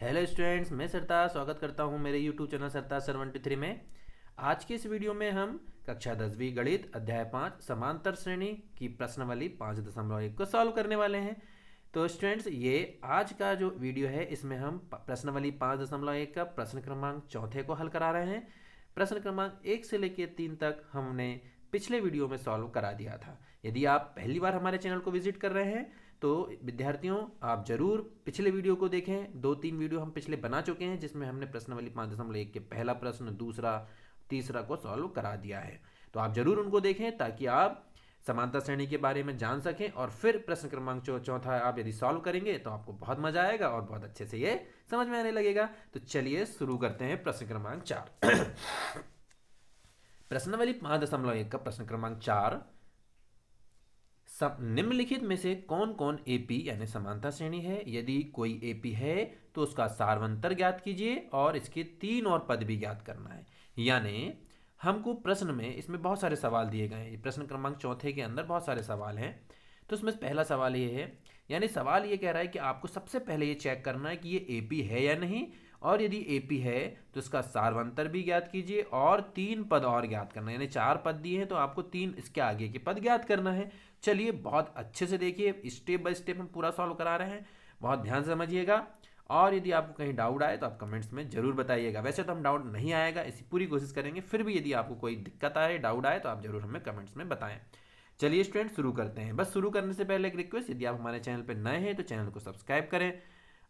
Hello students, मैं सरताज स्वागत करता हूं मेरे यूट्यूब चैनल सरताज सर 23 में। आज की इस वीडियो में हम कक्षा 10वीं गणित अध्याय 5 समांतर श्रेणी की प्रश्नावली 5.1 को सॉल्व करने वाले हैं। तो स्टूडेंट्स, ये आज का जो वीडियो है इसमें हम प्रश्नावली 5.1 का प्रश्न क्रमांक चौथे को हल करा रहे हैं। प्रश्न क्रमांक 1 से लेकर 3 तक हमने पिछले वीडियो में सॉल्व करा दिया था। यदि आप पहली बार हमारे चैनल को विजिट कर रहे हैं तो विद्यार्थियों, आप जरूर पिछले वीडियो को देखें। 2-3 वीडियो हम पिछले बना चुके हैं जिसमें हमने प्रश्नावली 5.1 के पहला प्रश्न, दूसरा, तीसरा को सॉल्व करा दिया है। तो आप जरूर उनको देखें ताकि आप समांतर श्रेणी के बारे में जान सकें और फिर प्रश्न क्रमांक चौथा आप यदि सॉल्व करेंगे तो आपको बहुत मजा आएगा और बहुत अच्छे से ये समझ में आने लगेगा। तो चलिए शुरू करते हैं प्रश्न क्रमांक 4। प्रश्नावली 5.1 का प्रश्न क्रमांक 4, निम्नलिखित में से कौन कौन एपी यानी समांतर श्रेणी है। यदि कोई एपी है तो उसका सारवंतर ज्ञात कीजिए और इसके 3 और पद भी ज्ञात करना है। यानी हमको प्रश्न में इसमें बहुत सारे सवाल दिए गए हैं। प्रश्न क्रमांक चौथे के अंदर बहुत सारे सवाल हैं। तो इसमें पहला सवाल ये है, यानी सवाल ये कह रहा है कि आपको सबसे पहले ये चेक करना है कि ये एपी है या नहीं, और यदि एपी है तो इसका सारवंतर भी ज्ञात कीजिए और 3 पद और ज्ञात करना है। यानी 4 पद दिए हैं तो आपको 3 इसके आगे के पद ज्ञात करना है। चलिए बहुत अच्छे से देखिए, स्टेप बाय स्टेप हम पूरा सॉल्व करा रहे हैं, बहुत ध्यान से समझिएगा। और यदि आपको कहीं डाउट आए तो आप कमेंट्स में जरूर बताइएगा। वैसे तो हम डाउट नहीं आएगा, इसी पूरी कोशिश करेंगे, फिर भी यदि आपको कोई दिक्कत आए, डाउट आए तो आप जरूर हमें कमेंट्स में बताएं। चलिए स्टूडेंट शुरू करते हैं। बस शुरू करने से पहले एक रिक्वेस्ट, यदि आप हमारे चैनल पर नए हैं तो चैनल को सब्सक्राइब करें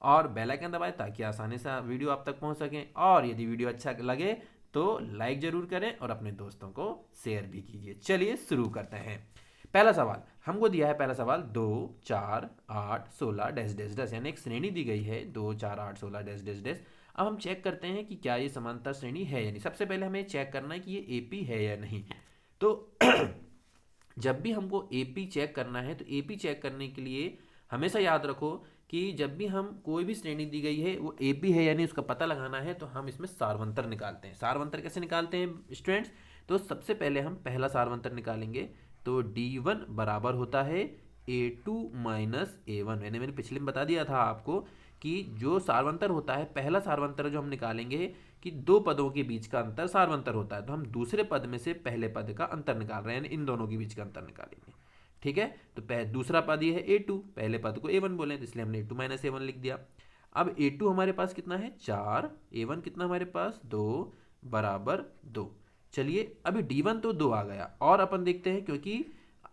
और बेल आइकन दबाएं ताकि आसानी से वीडियो आप तक पहुंच सकें। और यदि वीडियो अच्छा लगे तो लाइक जरूर करें और अपने दोस्तों को शेयर भी कीजिए। चलिए शुरू करते हैं। पहला सवाल हमको दिया है, पहला सवाल 2, 4, 8, 16 डैश डैश डैश, यानी एक श्रेणी दी गई है 2, 4, 8, 16 डैश डैश डैश। अब हम चेक करते हैं कि क्या ये समांतर श्रेणी है यानी। सबसे पहले हमें चेक करना है कि ये एपी है या नहीं। तो जब भी हमको एपी चेक करना है तो एपी चेक करने के लिए हमेशा याद रखो कि जब भी हम कोई भी श्रेणी दी गई है वो एपी है यानी उसका पता लगाना है तो हम इसमें सारवंतर निकालते हैं। सारवंतर कैसे निकालते हैं स्टूडेंट्स? तो सबसे पहले हम पहला सारवंतर निकालेंगे। तो D1 बराबर होता है A2 माइनस A1। मैंने पिछले में बता दिया था आपको कि जो सारवंतर होता है, पहला सारवंतर जो हम निकालेंगे कि 2 पदों के बीच का अंतर सारवंतर होता है, तो हम दूसरे पद में से पहले पद का अंतर निकाल रहे हैं, यानी इन दोनों के बीच का अंतर निकालेंगे। ठीक है, तो दूसरा पद ये है A2, पहले पद को A1 बोले तो इसलिए हमने A2 माइनस A1 लिख दिया। अब A2 हमारे पास कितना है 4, A1 कितना हमारे पास 2 बराबर 2। चलिए अभी D1 तो 2 आ गया और अपन देखते हैं, क्योंकि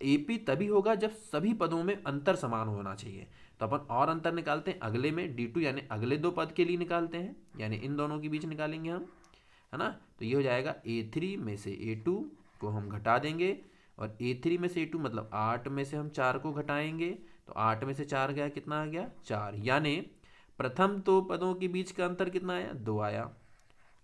एपी तभी होगा जब सभी पदों में अंतर समान होना चाहिए। तो अपन और अंतर निकालते हैं अगले में, D2 यानी अगले 2 पद के लिए निकालते हैं, यानी इन दोनों के बीच निकालेंगे हम, है ना। तो ये हो जाएगा A3 में से A2 को हम घटा देंगे और A3 में से A2 मतलब 8 में से हम 4 को घटाएंगे तो 8 में से 4 गया, कितना आ गया 4। यानी प्रथम 2 पदों के बीच का अंतर कितना आया 2 आया,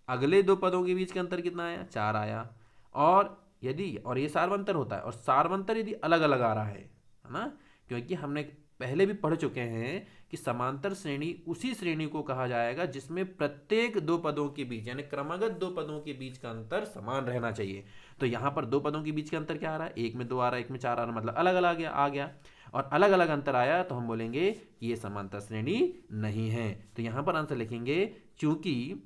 अगले 2 पदों के बीच का अंतर कितना आया 4 आया। और यदि और ये सारवंतर होता है, और सारवंतर यदि अलग अलग आ रहा है ना, क्योंकि हमने पहले भी पढ़ चुके हैं कि समांतर श्रेणी उसी श्रेणी को कहा जाएगा जिसमें प्रत्येक 2 पदों के बीच यानी क्रमगत 2 पदों के बीच का अंतर समान रहना चाहिए। तो यहाँ पर 2 पदों के बीच का अंतर क्या आ रहा है, एक में 2 आ रहा है, एक में 4 आ रहा है, मतलब अलग अलग आ गया। और अलग अलग अंतर आया तो हम बोलेंगे कि ये समांतर श्रेणी नहीं है। तो यहाँ पर आंसर लिखेंगे, चूंकि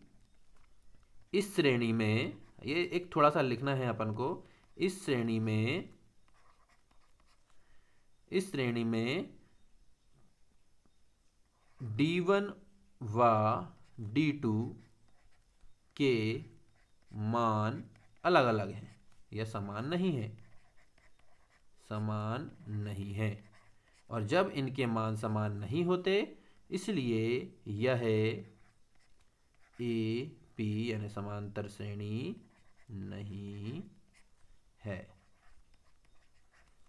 इस श्रेणी में, ये एक थोड़ा सा लिखना है अपन को, इस श्रेणी में D1 व D2 के मान अलग अलग हैं, यह समान नहीं है, समान नहीं है। और जब इनके मान समान नहीं होते इसलिए यह ए पी यानी समांतर श्रेणी नहीं है।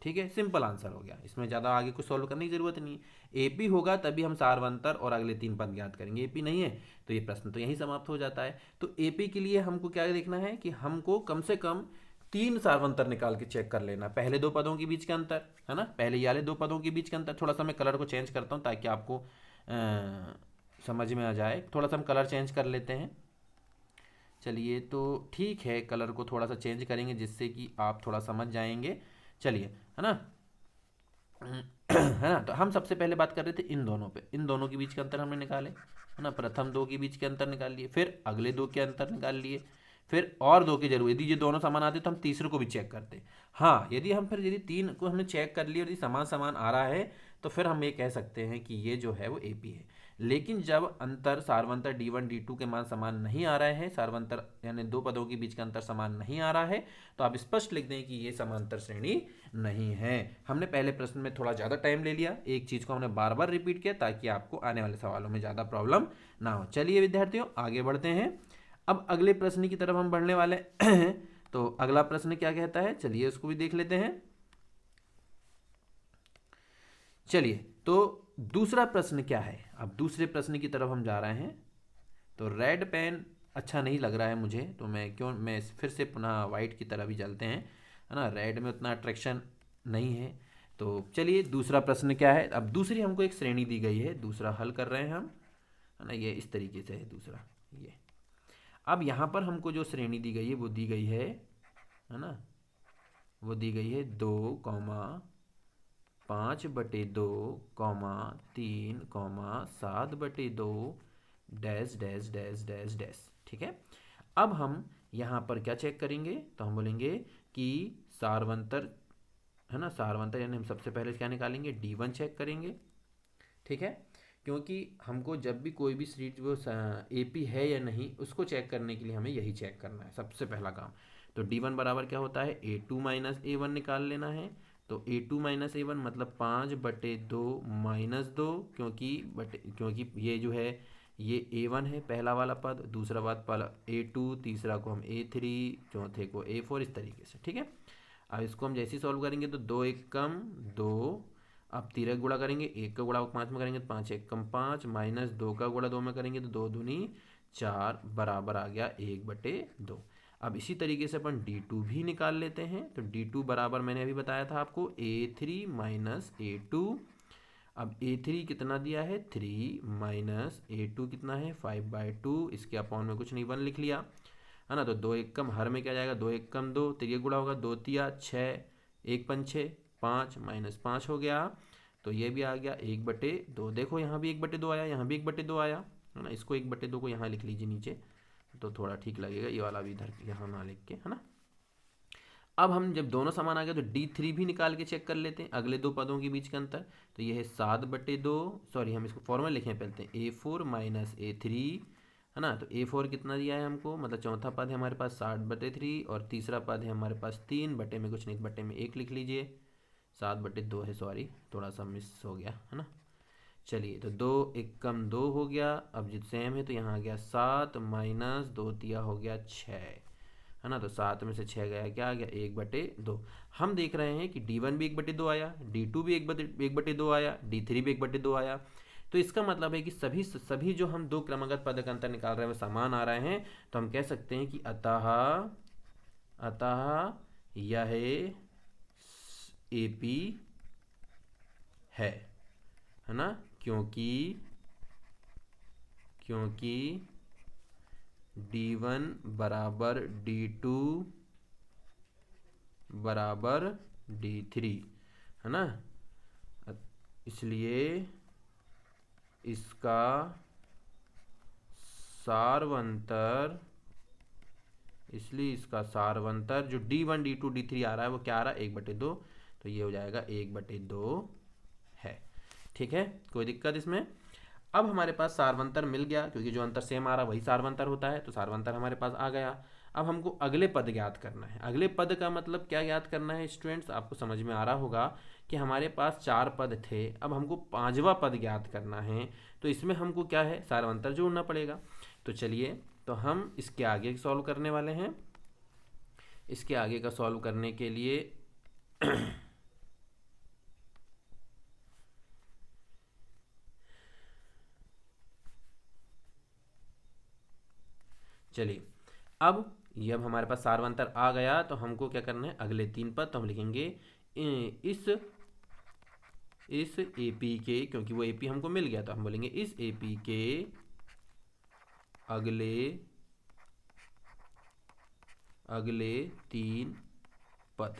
ठीक है, सिंपल आंसर हो गया, इसमें ज़्यादा आगे कुछ सॉल्व करने की जरूरत नहीं है। एपी होगा तभी हम सारवंतर और अगले 3 पद ज्ञात करेंगे, एपी नहीं है तो ये प्रश्न तो यहीं समाप्त हो जाता है। तो एपी के लिए हमको क्या देखना है कि हमको कम से कम 3 सारवंतर निकाल के चेक कर लेना, पहले 2 पदों के बीच का अंतर, है ना, पहले ये वाले 2 पदों के बीच का अंतर। थोड़ा सा मैं कलर को चेंज करता हूँ ताकि आपको समझ में आ जाए। थोड़ा सा हम कलर चेंज कर लेते हैं। चलिए तो ठीक है, कलर को थोड़ा सा चेंज करेंगे जिससे कि आप थोड़ा समझ जाएंगे। चलिए, है ना। है ना। तो हम सबसे पहले बात कर रहे थे इन दोनों पे, इन दोनों के बीच के अंतर हमने निकाले, है ना। प्रथम दो के बीच के अंतर निकाल लिए, फिर अगले दो के अंतर निकाल लिए, फिर और दो की जरूरत, यदि ये दोनों समान आते तो हम तीसरे को भी चेक करते। हाँ, यदि तीन को हमने चेक कर लिया और यदि समान समान आ रहा है तो फिर हम ये कह सकते हैं कि ये जो है वो एपी है। लेकिन जब अंतर सारवंतर D1 D2 के मान समान नहीं आ रहे हैं, सारवंतर यानी दो पदों के बीच का अंतर समान नहीं आ रहा है, तो आप स्पष्ट लिख दें कि ये समांतर श्रेणी नहीं है। हमने पहले प्रश्न में थोड़ा ज़्यादा टाइम ले लिया, एक चीज़ को हमने बार बार रिपीट किया ताकि आपको आने वाले सवालों में ज़्यादा प्रॉब्लम ना हो। चलिए विद्यार्थियों, आगे बढ़ते हैं। अब अगले प्रश्न की तरफ हम बढ़ने वाले हैं। तो अगला प्रश्न क्या कहता है, चलिए उसको भी देख लेते हैं। चलिए, तो दूसरा प्रश्न क्या है, अब दूसरे प्रश्न की तरफ हम जा रहे हैं। तो रेड पेन अच्छा नहीं लग रहा है मुझे, तो मैं फिर से पुनः वाइट की तरफ ही चलते हैं, है ना। रेड में उतना अट्रैक्शन नहीं है। तो चलिए दूसरा प्रश्न क्या है। अब दूसरी हमको एक श्रेणी दी गई है, दूसरा हल कर रहे हैं हम, है ना। ये इस तरीके से है दूसरा, ये। अब यहाँ पर हमको जो श्रेणी दी गई है वो दी गई है ना, वो दी गई है 2,5/2, 3,7/2 dash dash dash dash dash. ठीक है। अब हम यहाँ पर क्या चेक करेंगे, तो हम बोलेंगे कि सारवंतर, है ना, सारवंतर यानी हम सबसे पहले क्या निकालेंगे, D1 चेक करेंगे। ठीक है, क्योंकि हमको जब भी कोई भी सीट वो एपी है या नहीं उसको चेक करने के लिए हमें यही चेक करना है सबसे पहला काम। तो D1 बराबर क्या होता है, A2 माइनस A1 निकाल लेना है। तो A2 माइनस A1 मतलब 5/2 -2, क्योंकि ये जो है ये A1 है पहला वाला पद, दूसरा पद A2, तीसरा को हम A3, चौथे को A4, इस तरीके से। ठीक है। अब इसको हम जैसे ही सॉल्व करेंगे तो 2 1 कम 2, अब 3 गुणा करेंगे, 1 का गुणा 5 में करेंगे तो 5 1 कम 5, माइनस 2 का गुणा 2 में करेंगे तो 2 दूनी 4, बराबर आ गया 1/2। अब इसी तरीके से अपन D2 भी निकाल लेते हैं। तो D2 बराबर मैंने अभी बताया था आपको A3 माइनस A2। अब A3 कितना दिया है 3, माइनस A2 कितना है 5/2, इसके अपॉन में कुछ नहीं 1 लिख लिया, है ना। तो 2 1 कम, हर में क्या जाएगा 2 1 कम 2, तो ये गुणा होगा 2 तिया 6, 1 पंच 6, 5 माइनस 5 हो गया। तो ये भी आ गया 1/2। देखो यहाँ भी 1/2 आया, यहाँ भी 1/2 आया, है ना। इसको 1/2 को यहाँ लिख लीजिए नीचे, तो थोड़ा ठीक लगेगा, ये वाला भी इधर यहाँ ना लिख के, है ना। अब हम जब दोनों समान आ गए तो D3 भी निकाल के चेक कर लेते हैं, अगले दो पदों के बीच का अंतर। तो ये है 7/2, सॉरी हम इसको फॉर्मूला लिखें पहले, A4 माइनस A3, है ना। तो A4 कितना दिया है हमको, मतलब चौथा पद है हमारे पास 60/3, और तीसरा पद है हमारे पास 3 बटे में कुछ नहीं, बटे में 1 लिख लीजिए, 7/2 है, सॉरी थोड़ा सा मिस हो गया, है ना। चलिए, तो 2 1 कम 2 हो गया, अब जो सेम है तो यहाँ आ गया 7, माइनस 2 तिया हो गया 6, है ना। तो 7 में से 6 गया, क्या आ गया 1/2। हम देख रहे हैं कि D1 भी 1/2 आया, D2 भी 1/2 आया, D3 भी 1/2 आया। तो इसका मतलब है कि सभी सभी जो हम दो क्रमागत पद का अंतर निकाल रहे हैं वो समान आ रहे हैं। तो हम कह सकते हैं कि अतः यह एपी है ना, क्योंकि D1 बराबर D2 बराबर D3, है ना। इसलिए इसका सारवंतर जो D1 D2 D3 आ रहा है वो क्या आ रहा है 1/2, तो ये हो जाएगा 1/2 है। ठीक है, कोई दिक्कत इसमें। अब हमारे पास सारवंतर मिल गया, क्योंकि जो अंतर सेम आ रहा है वही सारवंतर होता है, तो सारवंतर हमारे पास आ गया। अब हमको अगले पद ज्ञात करना है। अगले पद का मतलब क्या ज्ञात करना है स्टूडेंट्स, आपको समझ में आ रहा होगा कि हमारे पास 4 पद थे, अब हमको 5वां पद ज्ञात करना है। तो इसमें हमको क्या है, सारवंतर जोड़ना पड़ेगा। तो चलिए, तो हम इसके आगे सॉल्व करने वाले हैं। इसके आगे का सॉल्व करने के लिए चलिए, अब जब हमारे पास सारवंतर आ गया तो हमको क्या करना है, अगले 3 पद तो हम लिखेंगे इस एपी के, क्योंकि वो एपी हमको मिल गया तो हम बोलेंगे इस एपी के अगले 3 पद।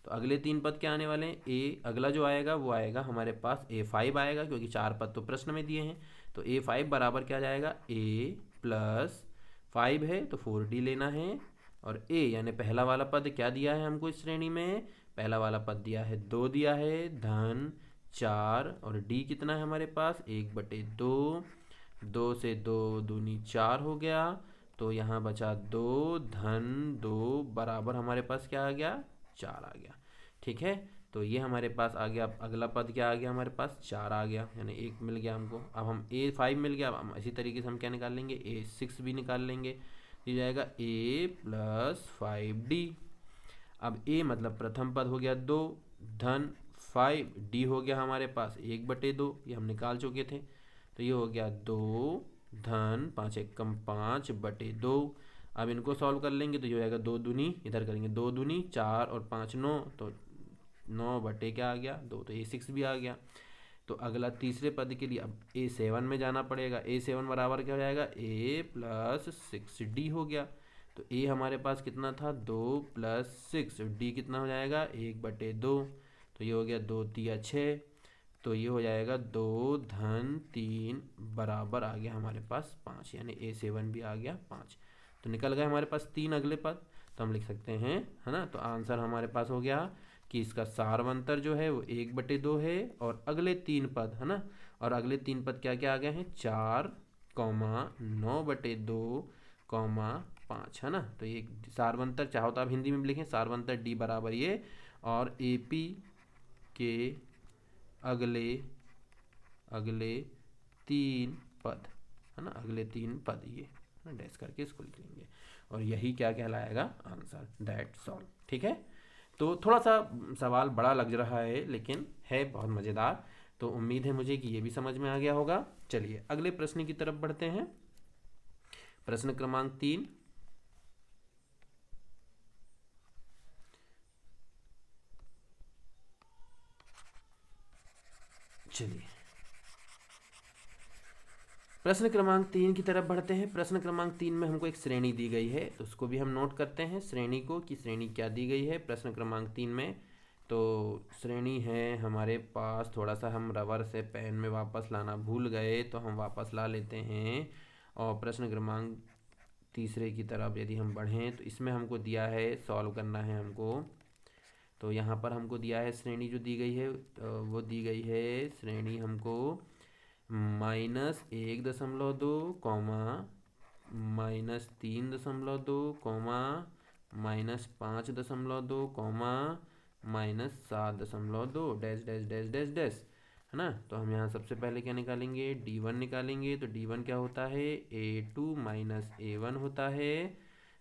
तो अगले तीन पद क्या आने वाले हैं, अगला जो आएगा वो आएगा हमारे पास A5 आएगा, क्योंकि 4 पद तो प्रश्न में दिए हैं। तो A5 बराबर क्या जाएगा, A+5 है तो 4D लेना है। और A यानी पहला वाला पद क्या दिया है हमको इस श्रेणी में, पहला वाला पद दिया है 2 दिया है, धन 4, और D कितना है हमारे पास 1/2, 2 से 2 दूनी 4 हो गया। तो यहाँ बचा 2 धन 2 बराबर हमारे पास क्या आ गया, 4 आ गया। ठीक है, तो ये हमारे पास आ गया। अगला पद क्या आ गया हमारे पास, 4 आ गया, यानी 1 मिल गया हमको। अब हम A5 मिल गया, अब हम इसी तरीके से हम क्या निकाल लेंगे, A6 भी निकाल लेंगे। ये जाएगा A+5D। अब A मतलब प्रथम पद हो गया 2 धन 5D हो गया हमारे पास 1/2, ये हम निकाल चुके थे। तो ये हो गया 2 धन 5 एकम 5/2। अब इनको सॉल्व कर लेंगे तो ये हो जाएगा 2 दूनी, इधर करेंगे 2 दूनी 4 और 5 9, तो 9 क्या आ गया 2, तो A6 भी आ गया। तो अगला तीसरे पद के लिए अब A7 में जाना पड़ेगा। A7 बराबर क्या हो जाएगा, A+6D हो गया। तो A हमारे पास कितना था 2 + 6, D कितना हो जाएगा 1/2। तो ये हो गया 2 3 6, तो ये हो जाएगा 2 धन 3 बराबर आ गया हमारे पास 5, यानी A7 भी आ गया 5। तो निकल गए हमारे पास 3 अगले पद। तो हम लिख सकते हैं, है ना। तो आंसर हमारे पास हो गया कि इसका सारवंतर जो है वो 1/2 है, और अगले 3 पद, है ना, और अगले 3 पद क्या क्या आ गए हैं, 4, 9/2, 5, है ना। तो ये सारवंतर, चाहो तो आप हिंदी में भी लिखें, सारवंतर D बराबर ये, और AP के अगले 3 पद, है ना, अगले 3 पद ये डैश करके इसको लिख लेंगे, और यही क्या कहलाएगा, आंसर, दैट्स ऑल। ठीक है, तो थोड़ा सा सवाल बड़ा लग रहा है लेकिन है बहुत मज़ेदार। तो उम्मीद है मुझे कि ये भी समझ में आ गया होगा। चलिए अगले प्रश्न की तरफ बढ़ते हैं। प्रश्न क्रमांक 3। चलिए प्रश्न क्रमांक 3 की तरफ बढ़ते हैं। प्रश्न क्रमांक 3 में हमको एक श्रेणी दी गई है, तो उसको भी हम नोट करते हैं श्रेणी को, कि श्रेणी क्या दी गई है प्रश्न क्रमांक 3 में। तो श्रेणी है हमारे पास, थोड़ा सा हम रबर से पेन में वापस लाना भूल गए, तो हम वापस ला लेते हैं। और प्रश्न क्रमांक तीसरे की तरफ यदि हम बढ़ें, तो इसमें हमको दिया है, सॉल्व करना है हमको। तो यहाँ पर हमको दिया है श्रेणी जो दी गई है, वो दी गई है श्रेणी हमको -1.2, -3.2, -5.2, -7.2, dash dash dash dash dash, है ना। तो हम यहाँ सबसे पहले क्या निकालेंगे, D1 निकालेंगे। तो D1 क्या होता है, A2 - A1 होता है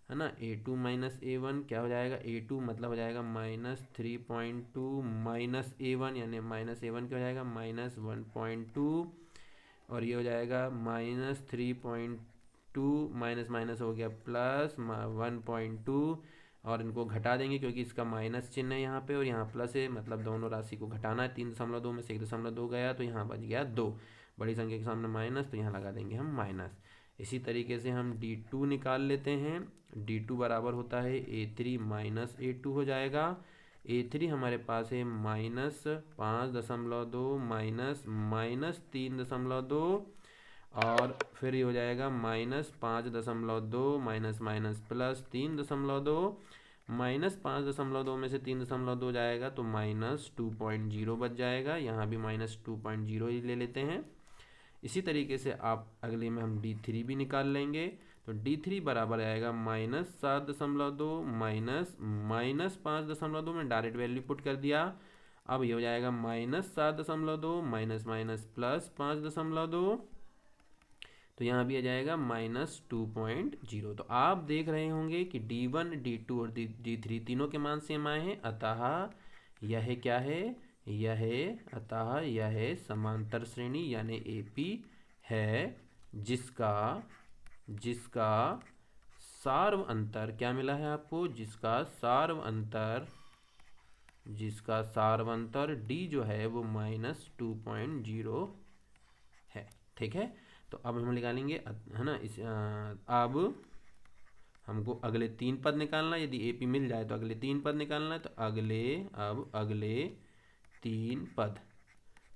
ना। A2 - A1 क्या हो जाएगा, A2 मतलब हो जाएगा -3.2 -A1, यानी -A1 क्या हो जाएगा -1.2, और ये हो जाएगा -3.2, माइनस माइनस हो गया प्लस 1.2, और इनको घटा देंगे क्योंकि इसका माइनस चिन्ह है यहाँ पे और यहाँ प्लस है, मतलब दोनों राशि को घटाना है। 3.2 में से 1.2 गया तो यहाँ बच गया 2, बड़ी संख्या के सामने माइनस, तो यहाँ लगा देंगे हम माइनस। इसी तरीके से हम D2 निकाल लेते हैं। D2 बराबर होता है A3 - A2 हो जाएगा। A3 हमारे पास है -5.2 -3.2, और फिर ये हो जाएगा -5.2 माइनस माइनस प्लस 3.2, -5.2 में से 3.2 जाएगा तो -2.0 बच जाएगा। यहाँ भी -2.0 ही ले लेते हैं। इसी तरीके से आप अगले में हम D3 भी निकाल लेंगे। तो D3 बराबर आएगा -7.2 -5.2 में डायरेक्ट वैल्यू पुट कर दिया। अब ये हो जाएगा -7.2 माइनस माइनस प्लस 5.2, तो यहाँ भी आ जाएगा -2.0। तो आप देख रहे होंगे कि D1, D2 और D3 तीनों के मान सेम आए हैं, अतः यह क्या है, अतः यह समांतर श्रेणी यानी AP है, जिसका सार्व अंतर क्या मिला है आपको, जिसका सार्व अंतर D जो है वो -2.0 है। ठीक है, तो अब हम निकालेंगे, है ना। अब हमको अगले 3 पद निकालना है। यदि ए पी मिल जाए तो अगले 3 पद निकालना है। तो अगले 3 पद,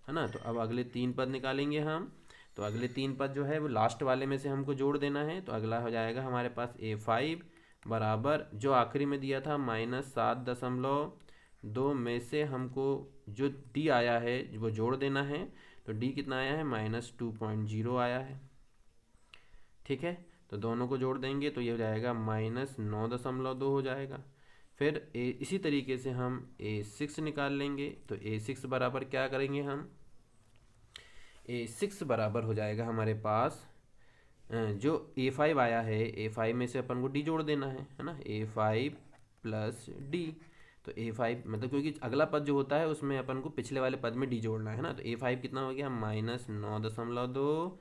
है ना। तो अब अगले 3 पद निकालेंगे हम। तो अगले 3 पद जो है वो लास्ट वाले में से हमको जोड़ देना है। तो अगला हो जाएगा हमारे पास A5 बराबर जो आखिरी में दिया था -7.2 में से हमको जो डी आया है वो जोड़ देना है। तो डी कितना आया है, -2.0 आया है। ठीक है, तो दोनों को जोड़ देंगे तो ये हो जाएगा -9.2 हो जाएगा। फिर इसी तरीके से हम A6 निकाल लेंगे। तो A6 बराबर क्या करेंगे हम, A6 बराबर हो जाएगा हमारे पास जो A5 आया है, A5 में से अपन को D जोड़ देना है ना। A5 प्लस D, तो A5 मतलब क्योंकि अगला पद जो होता है उसमें अपन को पिछले वाले पद में D जोड़ना है ना। तो A5 कितना हो गया, -9.2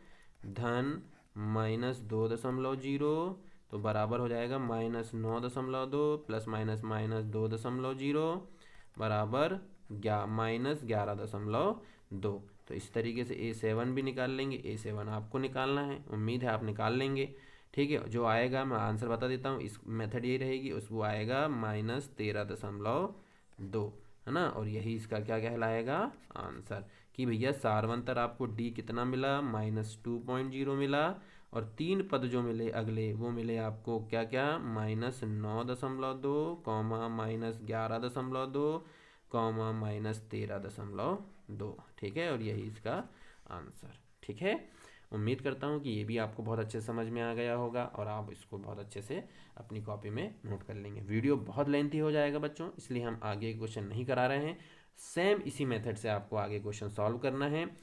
धन -2.0, तो बराबर हो जाएगा -9.2 प्लस -2.0 बराबर -11.2। तो इस तरीके से A7 भी निकाल लेंगे। A7 आपको निकालना है, उम्मीद है आप निकाल लेंगे। ठीक है, जो आएगा मैं आंसर बता देता हूँ। इस मेथड ये रहेगी, उसको आएगा -13.2, है ना। और यही इसका क्या कहलाएगा, आंसर। कि भैया सारवंतर आपको डी कितना मिला, -2.0 मिला। और 3 पद जो मिले अगले वो मिले आपको क्या क्या, -9.2 -11.2 -13.2। ठीक है, और यही इसका आंसर। ठीक है, उम्मीद करता हूँ कि ये भी आपको बहुत अच्छे समझ में आ गया होगा और आप इसको बहुत अच्छे से अपनी कॉपी में नोट कर लेंगे। वीडियो बहुत लेंथी हो जाएगा बच्चों, इसलिए हम आगे क्वेश्चन नहीं करा रहे हैं। सेम इसी मेथड से आपको आगे क्वेश्चन सॉल्व करना है।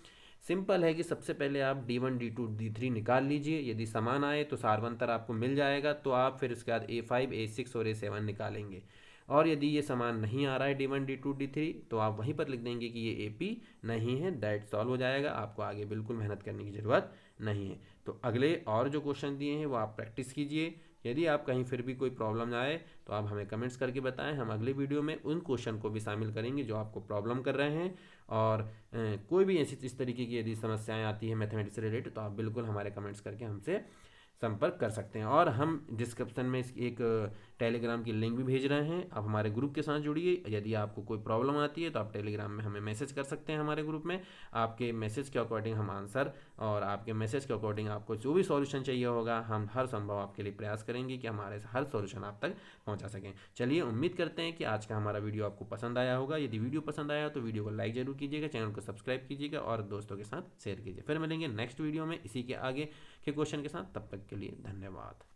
सिंपल है कि सबसे पहले आप D1 D2 D3 निकाल लीजिए। यदि समान आए तो सारवंतर आपको मिल जाएगा, तो आप फिर उसके बाद A5 A6 और A7 निकालेंगे। और यदि ये समान नहीं आ रहा है D1 D2 D3, तो आप वहीं पर लिख देंगे कि ये AP नहीं है। दैट सॉल्व हो जाएगा, आपको आगे बिल्कुल मेहनत करने की ज़रूरत नहीं है। तो अगले और जो क्वेश्चन दिए हैं वो आप प्रैक्टिस कीजिए। यदि आप कहीं फिर भी कोई प्रॉब्लम आए तो आप हमें कमेंट्स करके बताएं। हम अगले वीडियो में उन क्वेश्चन को भी शामिल करेंगे जो आपको प्रॉब्लम कर रहे हैं। और कोई भी ऐसी इस तरीके की यदि समस्याएं आती है मैथमेटिक्स से रिलेटेड, तो आप बिल्कुल हमारे कमेंट्स करके हमसे संपर्क कर सकते हैं। और हम डिस्क्रिप्शन में एक टेलीग्राम की लिंक भी भेज रहे हैं, आप हमारे ग्रुप के साथ जुड़िए। यदि आपको कोई प्रॉब्लम आती है तो आप टेलीग्राम में हमें मैसेज कर सकते हैं हमारे ग्रुप में। आपके मैसेज के अकॉर्डिंग हम आंसर, और आपके मैसेज के अकॉर्डिंग आपको जो भी सॉल्यूशन चाहिए होगा, हम हर संभव आपके लिए प्रयास करेंगे कि हमारे हर सॉल्यूशन आप तक पहुंचा सकें। चलिए, उम्मीद करते हैं कि आज का हमारा वीडियो आपको पसंद आया होगा। यदि वीडियो पसंद आया तो वीडियो को लाइक जरूर कीजिएगा, चैनल को सब्सक्राइब कीजिएगा और दोस्तों के साथ शेयर कीजिए। फिर मिलेंगे नेक्स्ट वीडियो में इसी के आगे के क्वेश्चन के साथ। तब तक के लिए धन्यवाद।